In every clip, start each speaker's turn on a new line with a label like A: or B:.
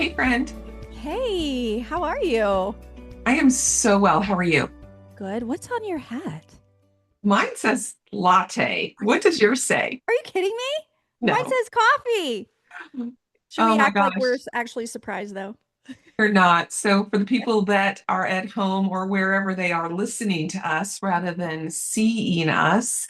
A: Hey, friend.
B: Hey, how are you?
A: I am so well. How are you?
B: Good. What's on your hat?
A: Mine says latte.
B: Are you
A: What does yours say?
B: are you kidding me? Mine
A: No.
B: says coffee. Should
A: Oh
B: we
A: my
B: act like we're
A: gosh,
B: actually surprised though?
A: you're not. So, for the people that are at home or wherever they are listening to us rather than seeing us,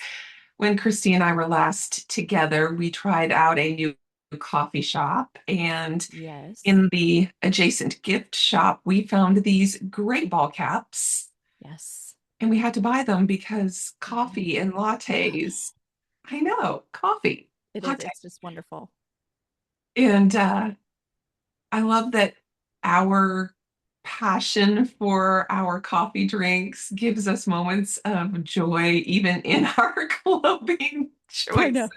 A: when Christy and I were last together, we tried out a new coffee shop. And
B: Yes.
A: in the adjacent gift shop, we found these great ball caps.
B: Yes.
A: And we had to buy them because
B: Mhm.
A: coffee and
B: Love it.
A: lattes. I know, coffee,
B: It is.
A: latte.
B: It's just wonderful.
A: And I love that our passion for our coffee drinks gives us moments of joy, even in our clothing
B: I
A: choices.
B: know.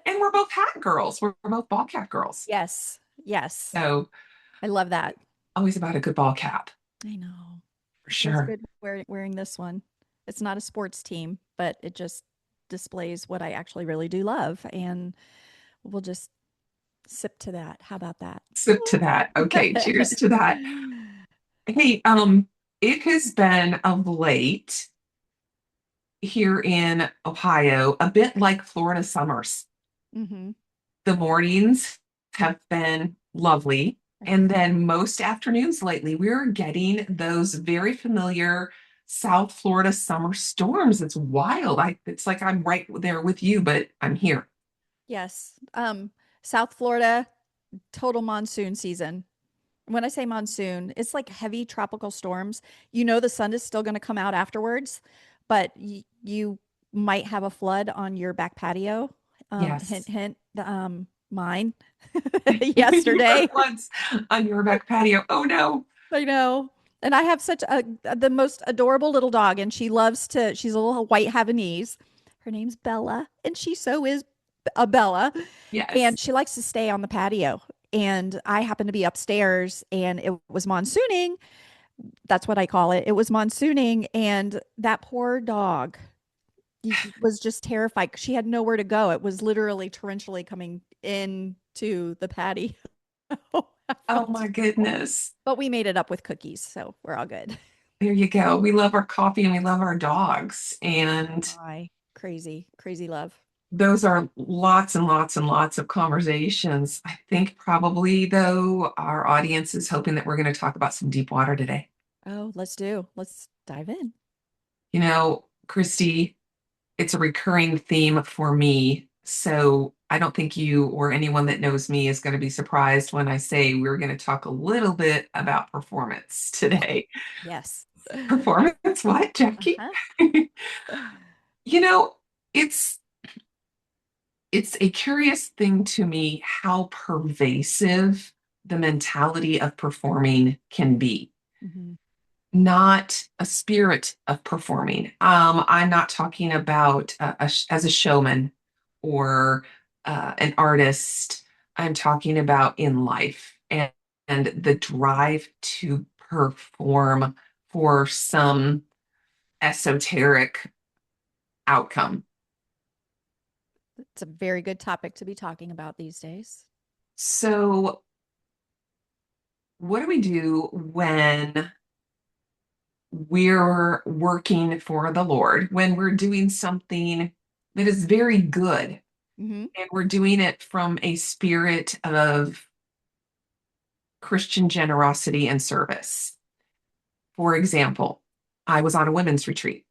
A: And we're both hat girls. We're both ball cap girls.
B: Yes. Yes.
A: So
B: I love that.
A: always about a good ball cap,
B: I know.
A: for
B: Feels
A: sure.
B: good wearing this one. It's not a sports team, but it just displays what I actually really do love. And we'll just sip to that. How about that?
A: Sip to that. Okay, cheers to that. Hey, it has been of late here in Ohio, a bit like Florida summers.
B: hmm
A: The mornings have been lovely. And then most afternoons lately, we're getting those very familiar South Florida summer storms. It's wild. It's like I'm right there with you, but I'm here.
B: Yes. South Florida, total monsoon season. When I say monsoon, it's like heavy tropical storms. You know the sun is still going to come out afterwards, but you might have a flood on your back patio. Hint,
A: Yes.
B: hint. Mine
A: You have
B: yesterday.
A: floods on your back patio. Oh no.
B: I know. And I have such a the most adorable little dog, and she's a little white Havanese. Her name's Bella, and she so is a Bella.
A: Yes.
B: And she likes to stay on the patio. And I happened to be upstairs and it was monsooning. That's what I call it. It was monsooning. And that poor dog was just terrified. She had nowhere to go. It was literally torrentially coming into the patio. I
A: Oh
B: felt
A: my
B: terrible.
A: goodness.
B: But we made it up with cookies. So we're all good.
A: There you go. We love our coffee and we love our dogs. And
B: Hi. Crazy, crazy love.
A: those are lots and lots and lots of conversations. I think probably, though, our audience is hoping that we're going to talk about some deep water today.
B: Oh, let's dive in.
A: Christy, it's a recurring theme for me. So I don't think you or anyone that knows me is going to be surprised when I say we're going to talk a little bit about performance today.
B: Yes.
A: Performance, what, Jackie?
B: Uh-huh.
A: You know, it's it's a curious thing to me how pervasive the mentality of performing can be,
B: hmm
A: not a spirit of performing. I'm not talking about as a showman or an artist. I'm talking about in life and the drive to perform for some esoteric outcome.
B: It's a very good topic to be talking about these days.
A: So, what do we do when we're working for the Lord, when we're doing something that is very good
B: hmm
A: and we're doing it from a spirit of Christian generosity and service? For example, I was on a women's retreat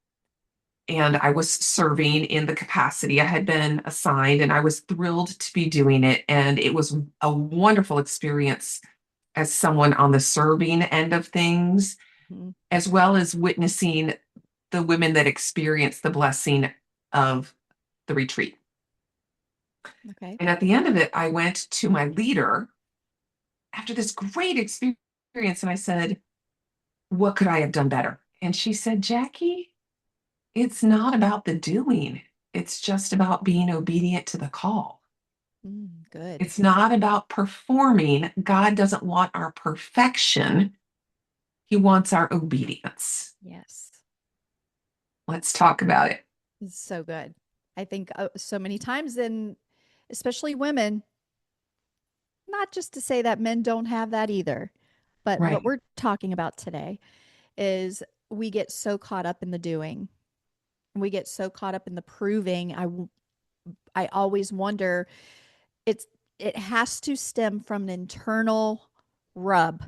A: and I was serving in the capacity I had been assigned, and I was thrilled to be doing it. And it was a wonderful experience as someone on the serving end of things,
B: hmm
A: as well as witnessing the women that experienced the blessing of the retreat.
B: Okay.
A: And at the end of it, I went to my leader after this great experience and I said, what could I have done better? And she said, Jackie, it's not about the doing, it's just about being obedient to the call.
B: Good.
A: It's not about performing. God doesn't want our perfection, He wants our obedience.
B: Yes.
A: Let's talk about it.
B: It's so good. I think so many times, and especially women, not just to say that men don't have that either, but what
A: Right.
B: we're talking about today is we get so caught up in the doing. We get so caught up in the proving. I always wonder, it's it has to stem from an internal rub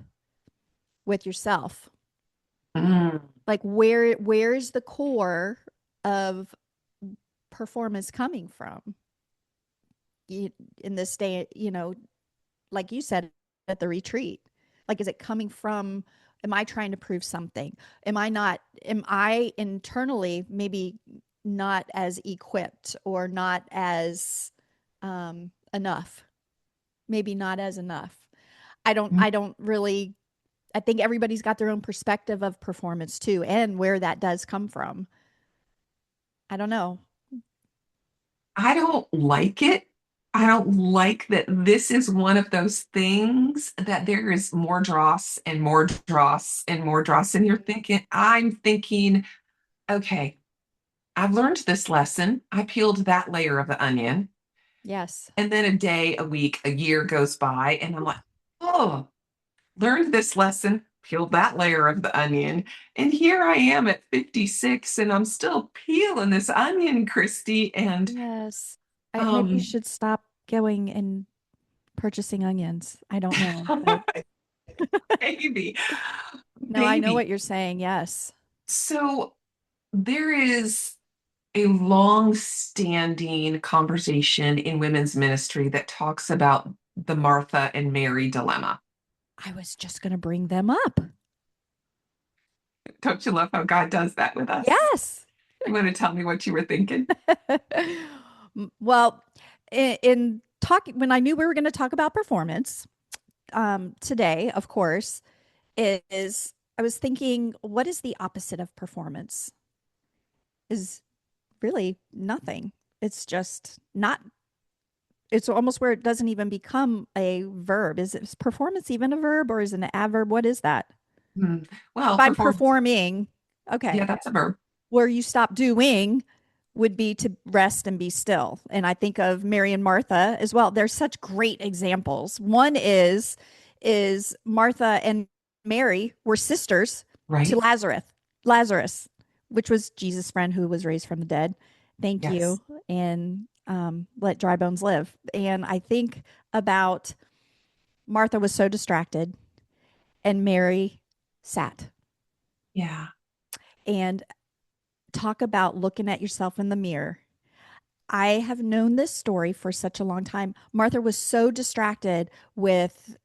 B: with yourself.
A: Mm.
B: Like where is the core of performance coming from? In this day, like you said at the retreat, like is it coming from, am I trying to prove something? Am I internally maybe not as equipped or not as enough? Maybe not as enough. I don't really, I think everybody's got their own perspective of performance too, and where that does come from. I don't know.
A: I don't like it. I don't like that this is one of those things that there is more dross and more dross and more dross. And I'm thinking, okay, I've learned this lesson. I peeled that layer of the onion.
B: Yes.
A: And then a day, a week, a year goes by, and I'm like, oh, learned this lesson, peeled that layer of the onion. And here I am at 56, and I'm still peeling this onion, Christy. And
B: Yes. Maybe you
A: um,
B: should stop going and purchasing onions. I don't know, but
A: maybe,
B: no, I know what
A: maybe.
B: you're saying. Yes.
A: So there is a long-standing conversation in women's ministry that talks about the Martha and Mary dilemma.
B: I was just going to bring them up.
A: Don't you love how God does that with us?
B: Yes.
A: You want to tell me what you were thinking?
B: Well, in talking, when I knew we were going to talk about performance today, of course, is I was thinking, what is the opposite of performance? Is really nothing. It's just not, it's almost where it doesn't even become a verb. Is performance even a verb or is it an adverb? What is that?
A: Hmm.
B: If
A: Well,
B: I'm
A: performance,
B: performing,
A: yeah,
B: okay,
A: that's a verb.
B: where you stop doing would be to rest and be still. And I think of Mary and Martha as well. They're such great examples. One is Martha and Mary were sisters to
A: Right?
B: Lazarus, which was Jesus' friend who was raised from the dead. Thank
A: Yes.
B: you. And let dry bones live. And I think about Martha was so distracted, and Mary sat.
A: Yeah.
B: And talk about looking at yourself in the mirror. I have known this story for such a long time. Martha was so distracted with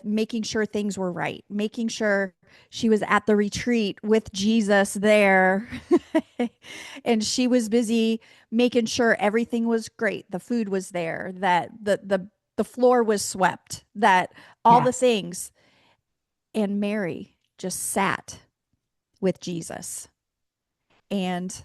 B: making sure things were right, making sure she was at the retreat with Jesus there. And she was busy making sure everything was great. The food was there, that the floor was swept, that all the
A: Yes.
B: things. And Mary just sat with Jesus. And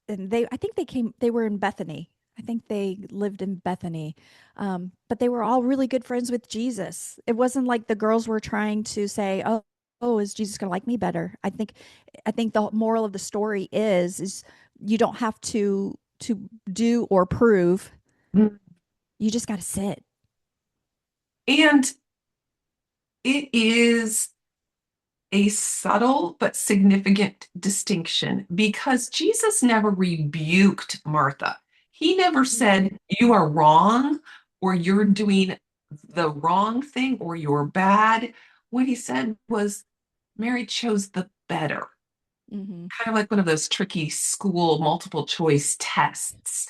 B: they, I think they were in Bethany. I think they lived in Bethany. But they were all really good friends with Jesus. It wasn't like the girls were trying to say, oh, is Jesus going to like me better? I think the moral of the story is you don't have to do or prove.
A: Mm.
B: You just got to sit.
A: And it is a subtle but significant distinction because Jesus never rebuked Martha. He never said, you are wrong, or you're doing the wrong thing, or you're bad. What he said was, Mary chose the better,
B: Mm-hmm.
A: kind of like one of those tricky school multiple choice tests.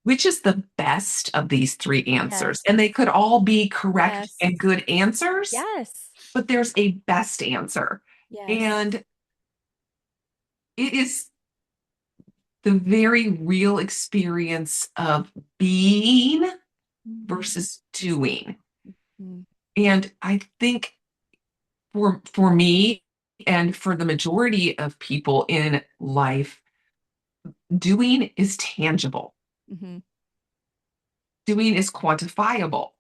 A: Which is the best of these three answers?
B: Yes.
A: And they could all be correct
B: Yes.
A: and good answers,
B: Yes.
A: but there's a best answer.
B: Yes.
A: And it is the very real experience of being
B: Mm-hmm.
A: versus doing. And I think for me and for the majority of people in life, doing is tangible.
B: Mm-hmm.
A: Doing is quantifiable.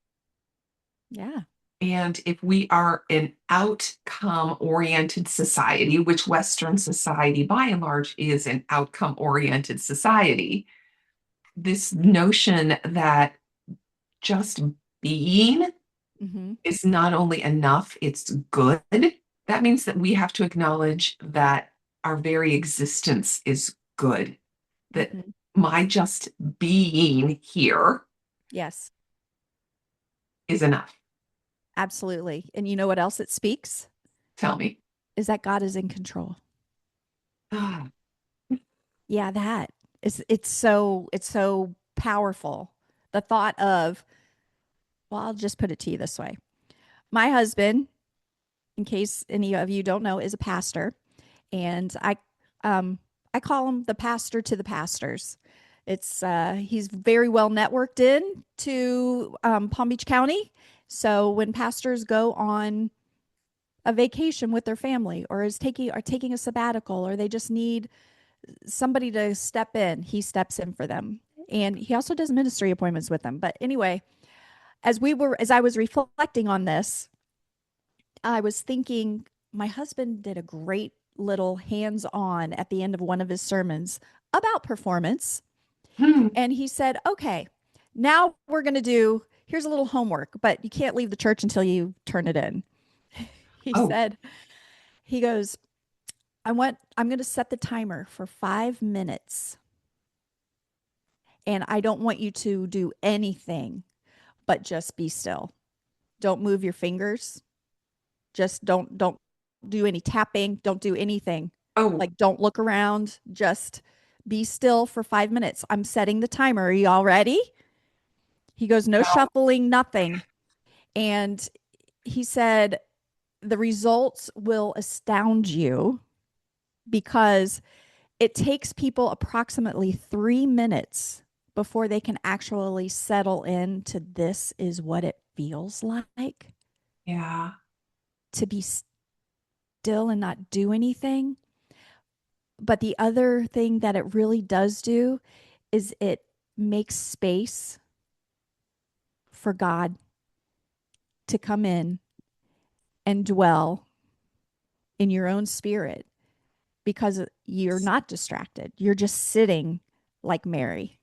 B: Yeah.
A: And if we are an outcome oriented society, which Western society by and large is an outcome oriented society, this notion that just being
B: Hmm.
A: is not only enough, it's good. That means that we have to acknowledge that our very existence is good, that
B: Hmm.
A: my just being here
B: Yes,
A: is enough.
B: absolutely. And you know what else it speaks?
A: Tell me.
B: Is that God is in control.
A: Ah,
B: Yeah, that is it's so powerful. The thought of, well, I'll just put it to you this way. My husband, in case any of you don't know, is a pastor, and um I call him the pastor to the pastors. It's he's very well networked in to Palm Beach County. So when pastors go on a vacation with their family or is taking a sabbatical or they just need somebody to step in, he steps in for them. And he also does ministry appointments with them. But anyway, as I was reflecting on this, I was thinking my husband did a great little hands-on at the end of one of his sermons about performance.
A: hmm.
B: And he said, okay, now we're going to do, here's a little homework, but you can't leave the church until you turn it in. He
A: Oh,
B: said, he goes, I'm going to set the timer for 5 minutes. And I don't want you to do anything but just be still. Don't move your fingers. Just don't do any tapping. Don't do anything.
A: oh,
B: Like don't look around. Just be still for 5 minutes. I'm setting the timer. Are you all ready? He goes, no
A: no.
B: shuffling, nothing. And he said, the results will astound you because it takes people approximately 3 minutes before they can actually settle into this is what it feels like
A: Yeah.
B: to be still and not do anything. But the other thing that it really does do is it makes space for God to come in and dwell in your own spirit because you're not distracted. You're just sitting like Mary.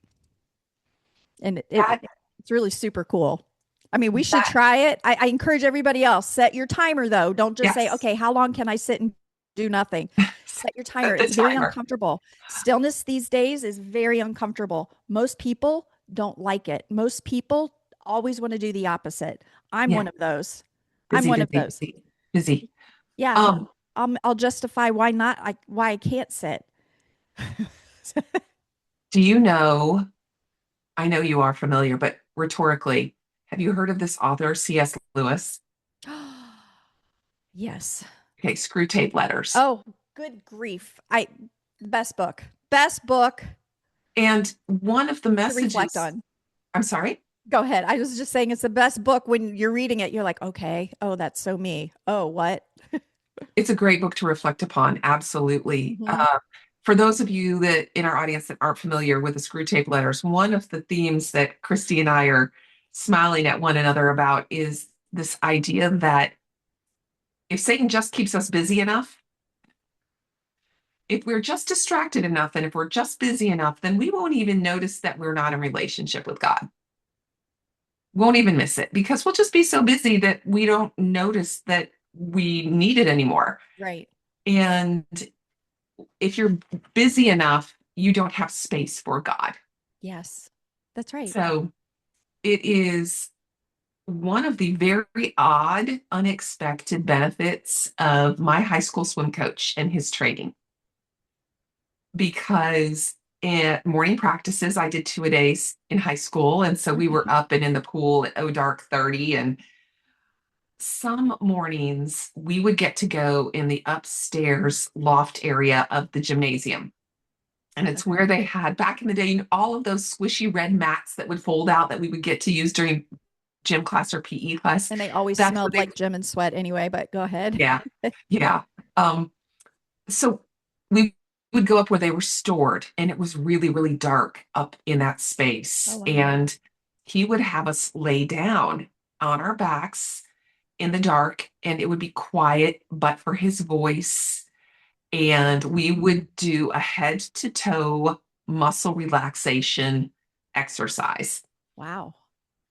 B: And
A: That,
B: it's really super cool. I mean, we should
A: that,
B: try it. I encourage everybody else. Set your timer though. Don't just say,
A: yes.
B: okay, how long can I sit and do nothing? Set your timer.
A: Set the
B: It's very
A: timer.
B: uncomfortable. Stillness these days is very uncomfortable. Most people don't like it. Most people always want to do the opposite. I'm
A: Yeah.
B: one of those. I'm
A: Busy,
B: one of
A: busy,
B: those.
A: busy, busy.
B: Yeah.
A: Um,
B: I'll justify why not, why I can't sit.
A: do you know, I know you are familiar, but rhetorically, have you heard of this author, C.S. Lewis?
B: Yes.
A: Okay, Screw Tape Letters.
B: Oh, good grief. Best book. Best book
A: And one of the
B: to reflect
A: messages,
B: on.
A: I'm sorry,
B: Go ahead. I was just saying it's the best book when you're reading it. You're like, okay, oh, that's so me. Oh, what?
A: it's a great book to reflect upon. Absolutely.
B: Hmm.
A: For those of you that in our audience that aren't familiar with the Screw Tape Letters, one of the themes that Christy and I are smiling at one another about is this idea that if Satan just keeps us busy enough, if we're just distracted enough, and if we're just busy enough, then we won't even notice that we're not in relationship with God. Won't even miss it because we'll just be so busy that we don't notice that we need it anymore.
B: Right.
A: And if you're busy enough, you don't have space for God.
B: Yes. That's right.
A: So it is one of the very odd, unexpected benefits of my high school swim coach and his training. Because at morning practices, I did two a days in high school. And so we were
B: Hmm.
A: up and in the pool at dark 30. And some mornings we would get to go in the upstairs loft area of the gymnasium. And it's
B: Okay.
A: where they had back in the day all of those swishy red mats that would fold out that we would get to use during gym class or PE class.
B: And they always
A: That's where
B: smelled
A: they,
B: like gym and sweat anyway, but go ahead.
A: yeah, yeah. Um, so we would go up where they were stored, and it was really, really dark up in that
B: Oh,
A: space.
B: wow.
A: And he would have us lay down on our backs in the dark, and it would be quiet, but for his voice. And we would do a head to toe muscle relaxation exercise.
B: Wow.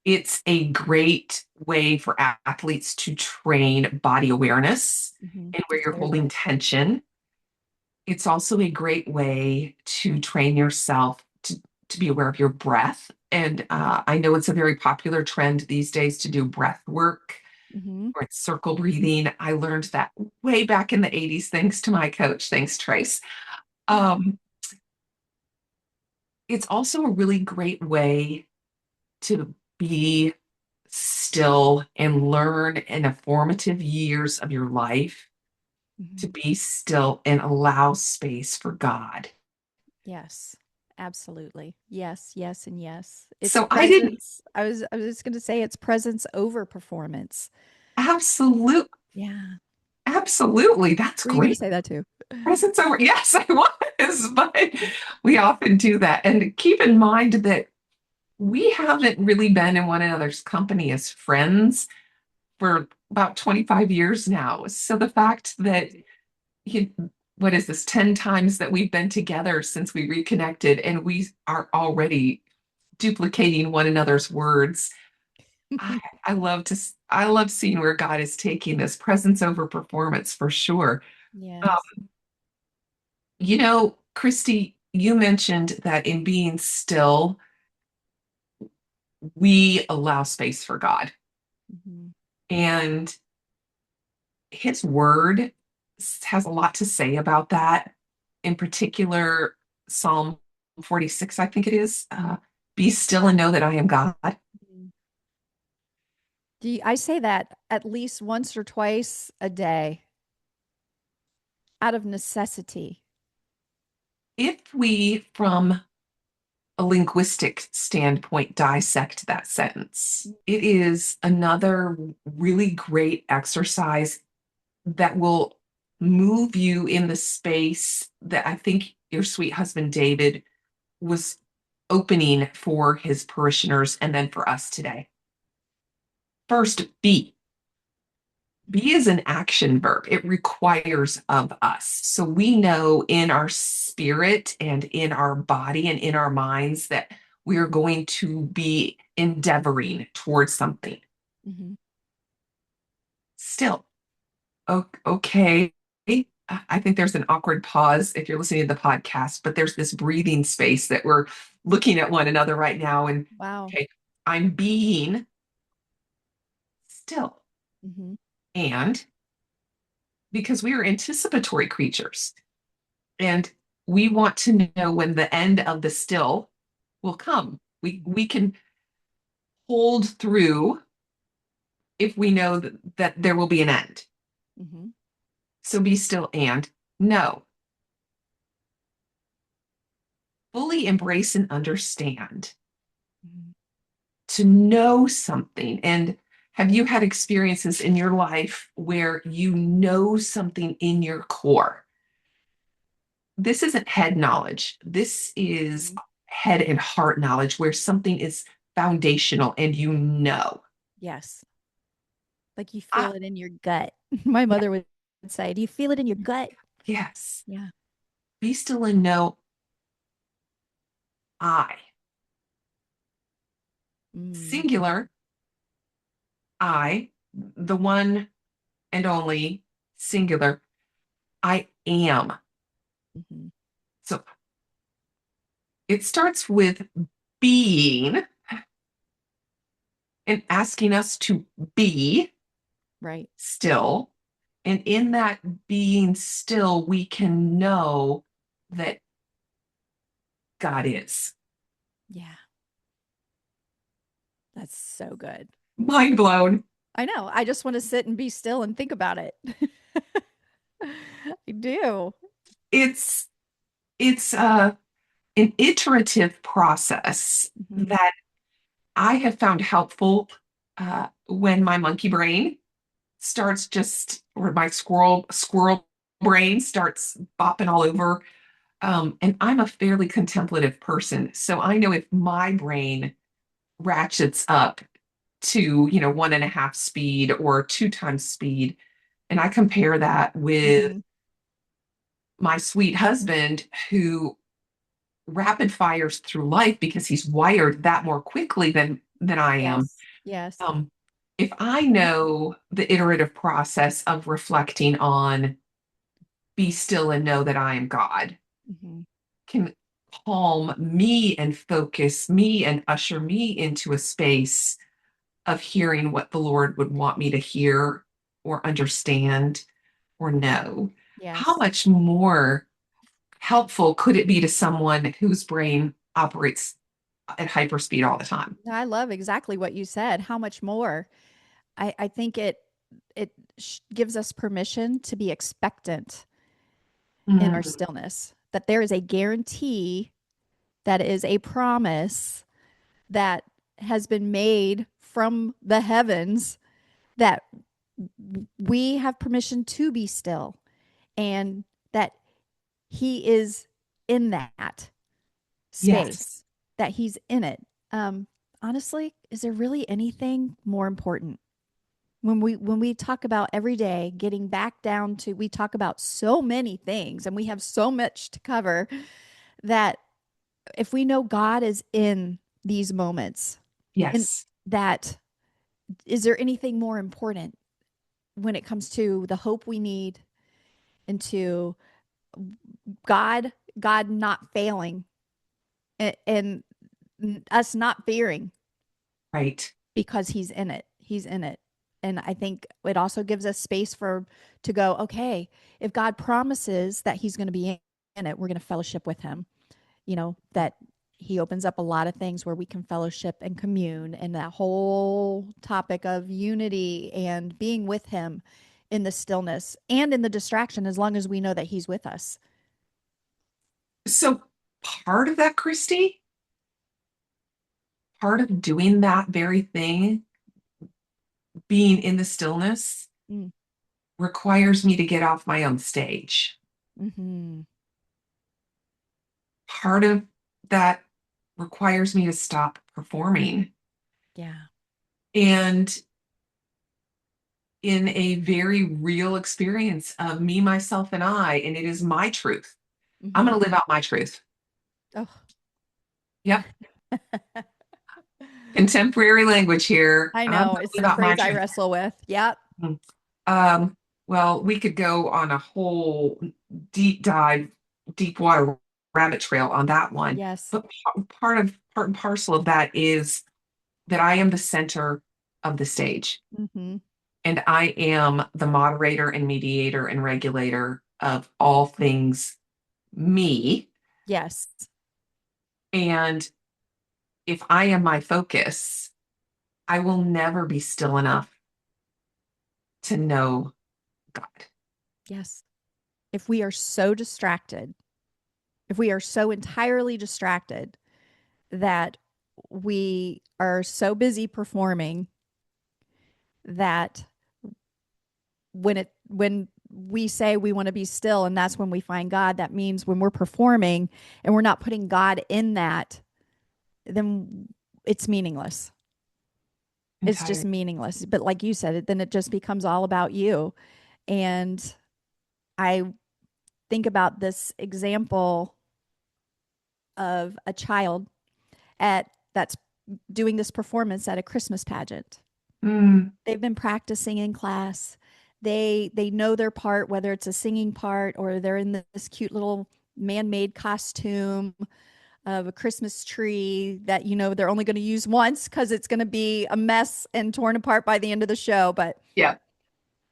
A: It's a great way for athletes to train body awareness and where
B: That's
A: you're
B: very
A: holding
B: good.
A: tension. It's also a great way to train yourself to be aware of your breath. And I know it's a very popular trend these days to do breath work
B: Hmm.
A: or circle breathing. I learned that way back in the 80s, thanks to my coach. Thanks, Trace. Um, it's also a really great way to be still and learn in the formative years of your life to
B: Hmm.
A: be still and allow space for God.
B: Yes, absolutely. Yes, yes, and yes. It's
A: So I didn't
B: presence. I was just going to say it's presence over performance.
A: absolute,
B: Yeah.
A: absolutely. That's
B: Were you going to
A: great.
B: say that too?
A: Presence over. Yes, I was, but we often do that. And keep in mind that we haven't really been in one another's company as friends for about 25 years now. So the fact that you, what is this, 10 times that we've been together since we reconnected and we are already duplicating one another's words. I, I love seeing where God is taking this presence over performance for sure. Um,
B: Yes.
A: Christy, you mentioned that in being still, we allow space for God.
B: Hmm.
A: And his word has a lot to say about that. In particular, Psalm 46, I think it is. Be still and know that I am God.
B: I say that at least once or twice a day out of necessity.
A: If we, from a linguistic standpoint, dissect that sentence, it is another really great exercise that will move you in the space that I think your sweet husband David was opening for his parishioners and then for us today. First, be. Be is an action verb. It requires of us. So we know in our spirit and in our body and in our minds that we are going to be endeavoring towards something.
B: Hmm.
A: Still, okay. I think there's an awkward pause if you're listening to the podcast, but there's this breathing space that we're looking at one another right now. And
B: Wow.
A: okay, I'm being still.
B: Hmm.
A: And because we are anticipatory creatures and we want to know when the end of the still will come. We can hold through if we know that there will be an end.
B: Hmm.
A: So be still and know. Fully embrace and understand.
B: Hmm.
A: To know something. And have you had experiences in your life where you know something in your core? This isn't head knowledge. This is
B: Hmm.
A: head and heart knowledge where something is foundational and you know.
B: Yes. Like you feel
A: Ah,
B: it in your gut. My
A: yeah,
B: mother would say, "Do you feel it in your gut?"
A: yes.
B: Yeah.
A: Be still and know I.
B: Mm.
A: Singular, I, the one and only singular, I am.
B: Hmm.
A: So it starts with being and asking us to be
B: Right.
A: still. And in that being still, we can know that God is.
B: Yeah. That's so good.
A: Mind blown.
B: I know. I just want to sit and be still and think about it. I do.
A: It's it's an iterative process
B: Hmm.
A: that I have found helpful when my monkey brain starts just, or my squirrel brain starts bopping all over. And I'm a fairly contemplative person, so I know if my brain ratchets up to 1.5 speed or 2 times speed, and I compare that with
B: Hmm.
A: my sweet husband who rapid fires through life because he's wired that more quickly than than I am.
B: Yes. Yes.
A: Um, if I know the iterative process of reflecting on be still and know that I am God
B: Hmm.
A: can calm me and focus me and usher me into a space of hearing what the Lord would want me to hear or understand or know. How
B: Yes.
A: much more helpful could it be to someone whose brain operates at hyperspeed all the time?
B: I love exactly what you said. How much more? I think it gives us permission to be expectant in our
A: Mm,
B: stillness, that there is a guarantee, that is a promise that has been made from the heavens, that we have permission to be still, and that he is in that
A: yes,
B: space, that he's in it. Um, Honestly, is there really anything more important? When we talk about every day getting back down to, we talk about so many things and we have so much to cover, that if we know God is in these moments, and
A: yes,
B: that, is there anything more important when it comes to the hope we need, and to God not failing, and us not fearing,
A: right.
B: because he's in it. And I think it also gives us space for, to go, okay, if God promises that he's going to be in it, we're going to fellowship with him, that he opens up a lot of things where we can fellowship and commune, and that whole topic of unity and being with him in the stillness and in the distraction, as long as we know that he's with us.
A: So part of that, Christy, part of doing that very thing, being in the stillness,
B: Mm.
A: requires me to get off my own stage.
B: Mm-hmm.
A: Part of that requires me to stop performing.
B: Yeah.
A: And in a very real experience of me, myself, and I, and it is my truth. I'm
B: Mm-hmm.
A: going to live out my truth.
B: Oh.
A: Yep. Contemporary language here.
B: I
A: I'm going
B: know,
A: to
B: it's
A: live
B: some
A: out my
B: phrase I
A: truth.
B: wrestle with. Yep.
A: Mm. Um, well, we could go on a whole deep dive, deep water rabbit trail on that one.
B: Yes.
A: But part and parcel of that is that I am the center of the stage.
B: Mm-hmm.
A: And I am the moderator and mediator and regulator of all things me.
B: Yes.
A: And if I am my focus, I will never be still enough to know God.
B: Yes. If we are so distracted, if we are so entirely distracted that we are so busy performing, that when we say we want to be still and that's when we find God, that means when we're performing and we're not putting God in that, then it's meaningless. It's just
A: Entire.
B: meaningless. But like you said, then it just becomes all about you. And I think about this example of a child at that's doing this performance at a Christmas pageant.
A: Mm,
B: They've been practicing in class. They know their part, whether it's a singing part or they're in this cute little man-made costume of a Christmas tree that they're only going to use once because it's going to be a mess and torn apart by the end of the show. But
A: yeah.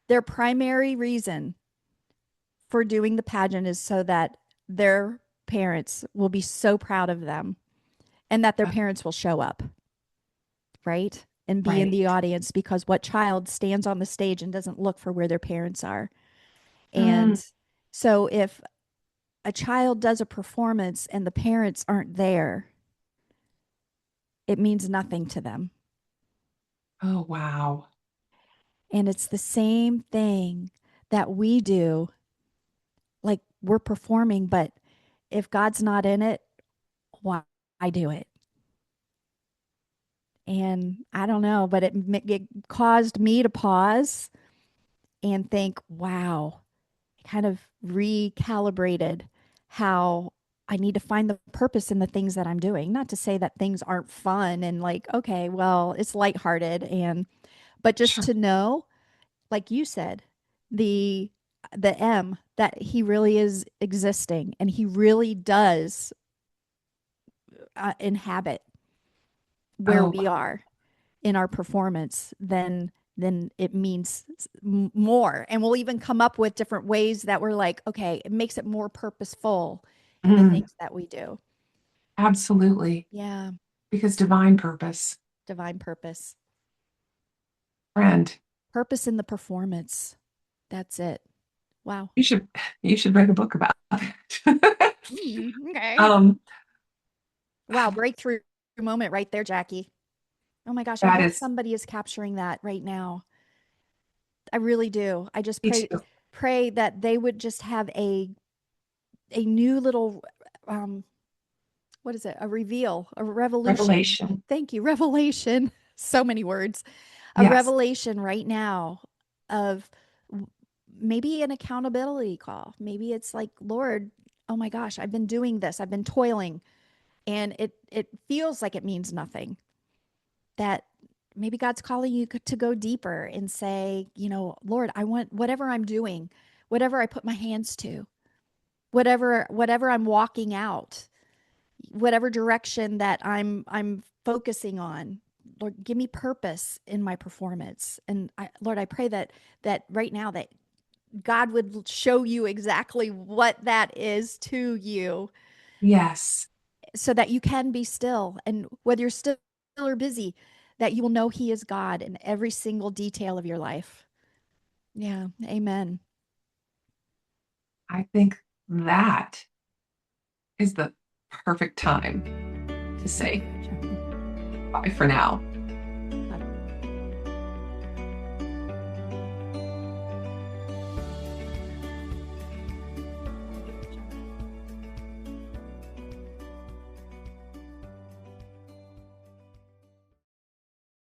B: their primary reason for doing the pageant is so that their parents will be so proud of them, and that their parents will show up, right? And be in
A: Right.
B: the audience, because what child stands on the stage and doesn't look for where their parents are?
A: Mm,
B: And so if a child does a performance and the parents aren't there, it means nothing to them.
A: oh, wow.
B: And it's the same thing that we do. Like, we're performing, but if God's not in it, why do it? And I don't know, but it caused me to pause and think, wow, kind of recalibrated how I need to find the purpose in the things that I'm doing. Not to say that things aren't fun and like, okay, well, it's lighthearted and but just
A: Sure.
B: to know, like you said, the the M that he really is existing and he really does inhabit where
A: Oh,
B: we are in our performance, then it means more. And we'll even come up with different ways that we're like, okay, it makes it more purposeful in the
A: mm,
B: things that we do.
A: absolutely.
B: Yeah,
A: Because divine purpose,
B: divine purpose.
A: friend,
B: Purpose in the performance. That's it. Wow.
A: you should you should write a book about it.
B: Okay.
A: um,
B: Wow, breakthrough moment right there, Jackie. Oh my gosh, I
A: that
B: hope
A: is
B: somebody is capturing that right now. I really do. I just
A: me
B: pray
A: too.
B: pray that they would just have a new little um what is it? A reveal, a revolution.
A: Revelation.
B: Thank you. Revelation. So many words. A
A: Yes.
B: revelation right now of maybe an accountability call. Maybe it's like, Lord, oh my gosh, I've been doing this. I've been toiling and it feels like it means nothing. That maybe God's calling you to go deeper and say, Lord, I want whatever I'm doing, whatever I put my hands to, whatever I'm walking out, whatever direction that I'm focusing on. Lord, give me purpose in my performance. And Lord, I pray that right now that God would show you exactly what that is to you
A: Yes.
B: so that you can be still. And whether you're still or busy, that you will know He is God in every single detail of your life. Yeah. Amen.
A: I think that is the perfect time to say bye for now.